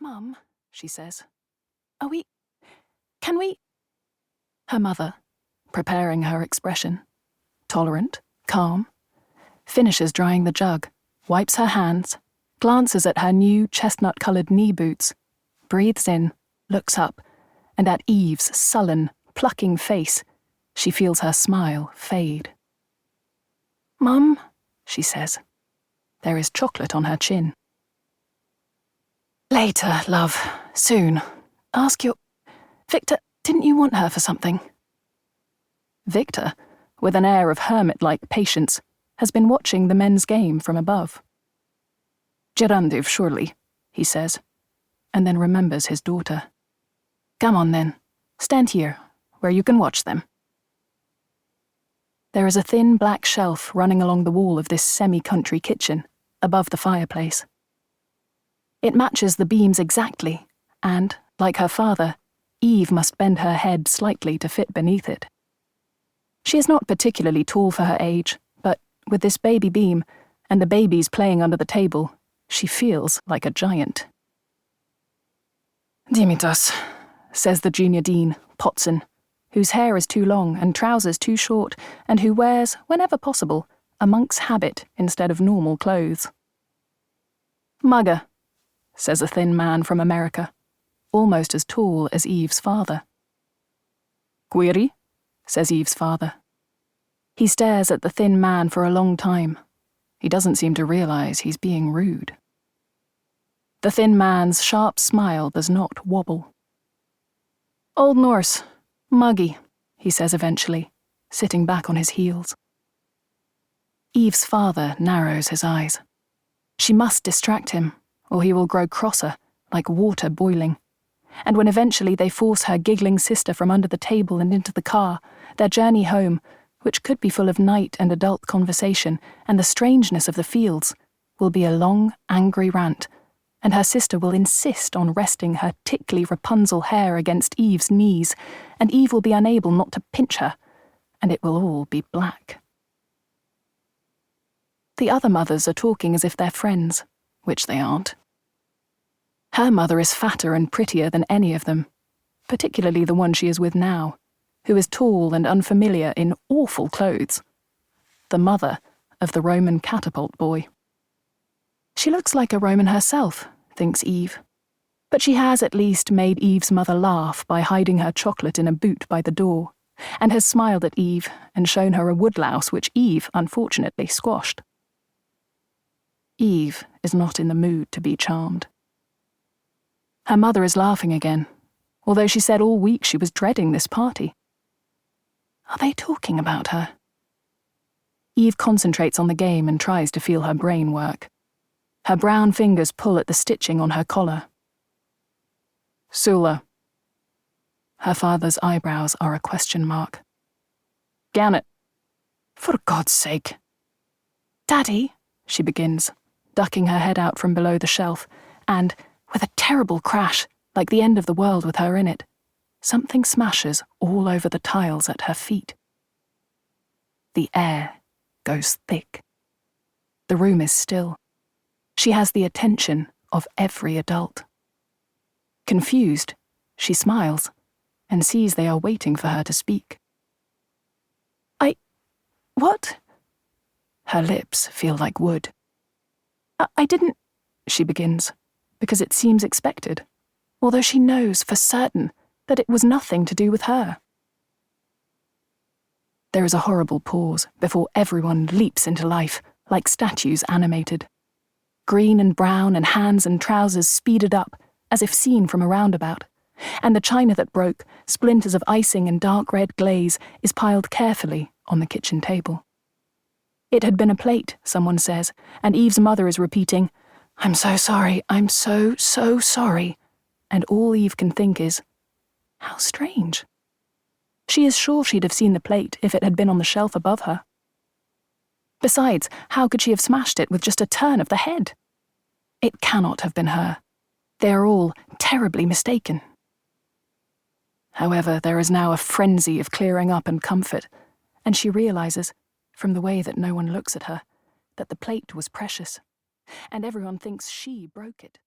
"Mum," she says, can we? Her mother, preparing her expression, tolerant, calm, finishes drying the jug, wipes her hands, glances at her new chestnut-coloured knee boots, breathes in, looks up, and at Eve's sullen, plucking face, she feels her smile fade. "Mum," she says. There is chocolate on her chin. "Later, love. Soon. Ask your... Victor, didn't you want her for something?" Victor, with an air of hermit-like patience, has been watching the men's game from above. "Gerandiv, surely," he says, and then remembers his daughter. "Come on then. Stand here, where you can watch them." There is a thin black shelf running along the wall of this semi-country kitchen, above the fireplace. It matches the beams exactly, and, like her father, Eve must bend her head slightly to fit beneath it. She is not particularly tall for her age, but with this baby beam, and the babies playing under the table, she feels like a giant. "Dimitas," says the junior dean, Potson, whose hair is too long and trousers too short, and who wears, whenever possible, a monk's habit instead of normal clothes. "Mugger," says a thin man from America, almost as tall as Eve's father. "Query?" says Eve's father. He stares at the thin man for a long time. He doesn't seem to realize he's being rude. The thin man's sharp smile does not wobble. "Old Norse, Muggy," he says eventually, sitting back on his heels. Eve's father narrows his eyes. She must distract him, or he will grow crosser, like water boiling. And when eventually they force her giggling sister from under the table and into the car, their journey home, which could be full of night and adult conversation and the strangeness of the fields, will be a long, angry rant, and her sister will insist on resting her tickly Rapunzel hair against Eve's knees, and Eve will be unable not to pinch her, and it will all be black. The other mothers are talking as if they're friends, which they aren't. Her mother is fatter and prettier than any of them, particularly the one she is with now, who is tall and unfamiliar in awful clothes. The mother of the Roman catapult boy. She looks like a Roman herself, thinks Eve. But she has at least made Eve's mother laugh by hiding her chocolate in a boot by the door, and has smiled at Eve and shown her a woodlouse which Eve, unfortunately, squashed. Eve is not in the mood to be charmed. Her mother is laughing again, although she said all week she was dreading this party. Are they talking about her? Eve concentrates on the game and tries to feel her brain work. Her brown fingers pull at the stitching on her collar. "Sula." Her father's eyebrows are a question mark. "Gannet." "For God's sake." "Daddy," she begins, ducking her head out from below the shelf, and, with a terrible crash, like the end of the world with her in it, something smashes all over the tiles at her feet. The air goes thick. The room is still. She has the attention of every adult. Confused, she smiles and sees they are waiting for her to speak. What?" Her lips feel like wood. I didn't," she begins, because it seems expected, although she knows for certain that it was nothing to do with her. There is a horrible pause before everyone leaps into life, like statues animated. Green and brown and hands and trousers speeded up, as if seen from a roundabout, and the china that broke, splinters of icing and dark red glaze, is piled carefully on the kitchen table. It had been a plate, someone says, and Eve's mother is repeating, "I'm so sorry, I'm so sorry," and all Eve can think is, how strange. She is sure she'd have seen the plate if it had been on the shelf above her. Besides, how could she have smashed it with just a turn of the head? It cannot have been her. They are all terribly mistaken. However, there is now a frenzy of clearing up and comfort, and she realizes, from the way that no one looks at her, that the plate was precious, and everyone thinks she broke it.